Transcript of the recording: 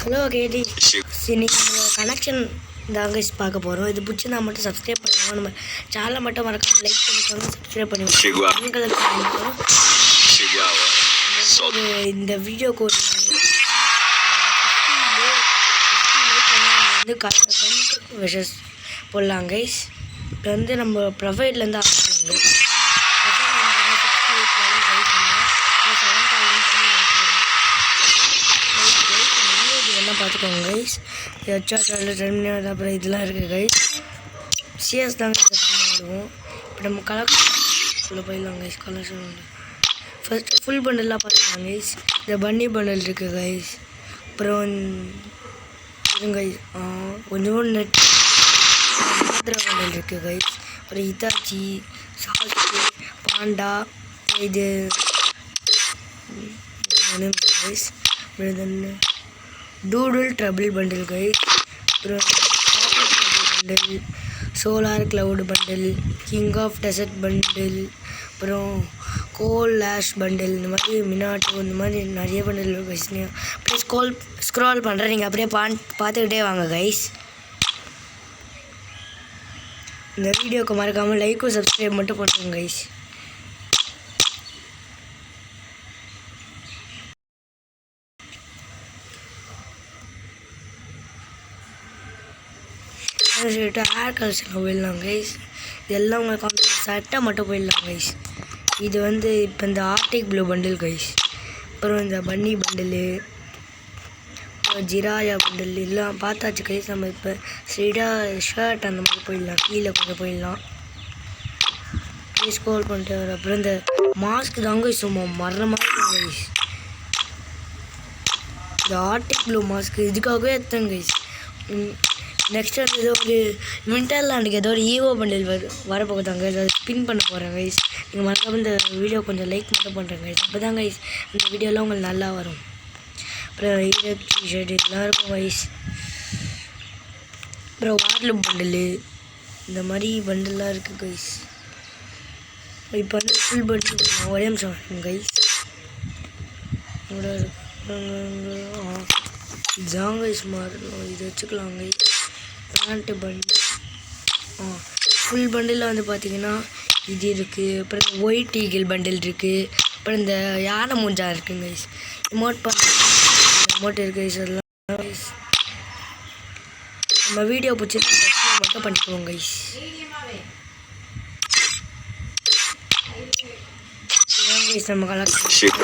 Hello கேடி இன்னைக்கு நம்ம connection தாங்க பார்க்க போகிறோம். இது பிடிச்சிருந்தா மட்டும் சப்ஸ்கிரைப் பண்ணுவோம். நம்ம சேனலை மட்டும் மறக்காமல் லைக் பண்ணிக்கோங்க, சப்ஸ்கிரைப் பண்ணிக்கோங்க. இந்த வீடியோக்கு ஒரு 50 லைக் விஷஸ் போடலாம் கைஸ். இப்போ வந்து நம்ம ப்ரொஃபைல்லேருந்து ஆரம்பிக்கலாம் கைஸ். இதெல்லாம் பார்த்துக்கோங்க கைஸ். டெர்மினல் அப்புறம் இதெல்லாம் இருக்குது கைஸ். சிஎஸ் தாங்க ஆடுவோம். இப்போ நம்ம கலெக்ஷன் போயிடலாம் கைஸ். கலெக்ஷன் ஃபஸ்ட்டு ஃபுல் பண்டல்லாம் பார்த்துக்கலாம் கைஸ். இந்த பன்னி பண்டல் இருக்குது கைஸ். அப்புறம் கைஸ் கொஞ்சம் நெட் மாத்திரை பண்டல் இருக்குது கைஸ். அப்புறம் இத்தாச்சி சால்ட்டு பாண்டா இது guys. Doodle trouble bundle guys. அப்புறம் bundle solar cloud bundle king of desert bundle அப்புறம் கோல் லேஷ் பண்டில் இந்த மாதிரி மினாட்டோ இந்த மாதிரி நிறைய பண்டில் கைஸ். அப்படியே ஸ்க்ரால் பண்ணுறேன், நீங்கள் அப்படியே பார்த்துக்கிட்டே வாங்க கைஸ். இந்த வீடியோக்கு மறக்காமல் லைக்கும் சப்ஸ்கிரைப் மட்டும் பண்ணுங்க கைஸ். ஹேர் கலெக்ஷன் போயிடலாம் கைஸ். இதெல்லாம் உங்களுக்கு சட்டை மட்டும் போயிடலாம் கைஸ். இது வந்து இப்போ இந்த ஆர்டிக் ப்ளூ பண்டில் கைஸ். அப்புறம் இந்த பன்னி பண்டிலு ஜிராயா பண்டில் எல்லாம் பார்த்தாச்சு கைஸ். நம்ம இப்போ ஸ்ட்ரெயிட்டாக ஷர்ட் அந்த மாதிரி போயிடலாம், கீழே கொஞ்சம் போயிடலாம். ஸ்க்ரோல் பண்ணிட்டு வர அப்புறம் இந்த மாஸ்க் தாங்க சும்மா மரண மாதிரி கைஸ். இந்த ஆர்டிக் ப்ளூ மாஸ்க் இதுக்காகவே எடுத்தேன் கைஸ். நெக்ஸ்ட் வந்து ஏதோ ஒரு விண்டர்லாண்டுக்கு ஏதோ ஒரு ஈவோ பண்டில் வரப்போகுதாங்க. அதை ஸ்பின் பண்ண போகிறேன் கைஸ். நீங்கள் மறக்காமல் இந்த வீடியோ கொஞ்சம் லைக் மட்டும் பண்ணுறேன் கைஸ். அப்போ தான் கைஸ் இந்த வீடியோலாம் உங்களுக்கு நல்லா வரும். அப்புறம் டிஷர்ட் இதெல்லாம் இருக்கும் கைஸ். அப்புறம் வார்லூம் பண்டில் இந்த மாதிரி பண்டில்லாம் இருக்குது கைஸ். இப்போ வந்து ஃபுல் பண்டில் ஒரே நிமிஷம் கைஸ். இதாங்க கைஸ் மாறணும், இது வச்சுக்கலாம் guys. Pant bundle full bundle வந்து பார்த்திங்கன்னா இது இருக்குது. அப்புறம் இந்த ஒயிட் ஈகிள் பண்டில் இருக்குது. அப்புறம் இந்த யானை மூஞ்சா இருக்குங்க கைஸ். இமோட் இருக்குது கைஸ். அதெல்லாம் கைஸ் நம்ம வீடியோ பிடிச்சிருந்தா மட்டும் பண்ணிக்குவோம் கைஸ். இதுதான் கைஸ் நம்ம கலெக்ஷன்.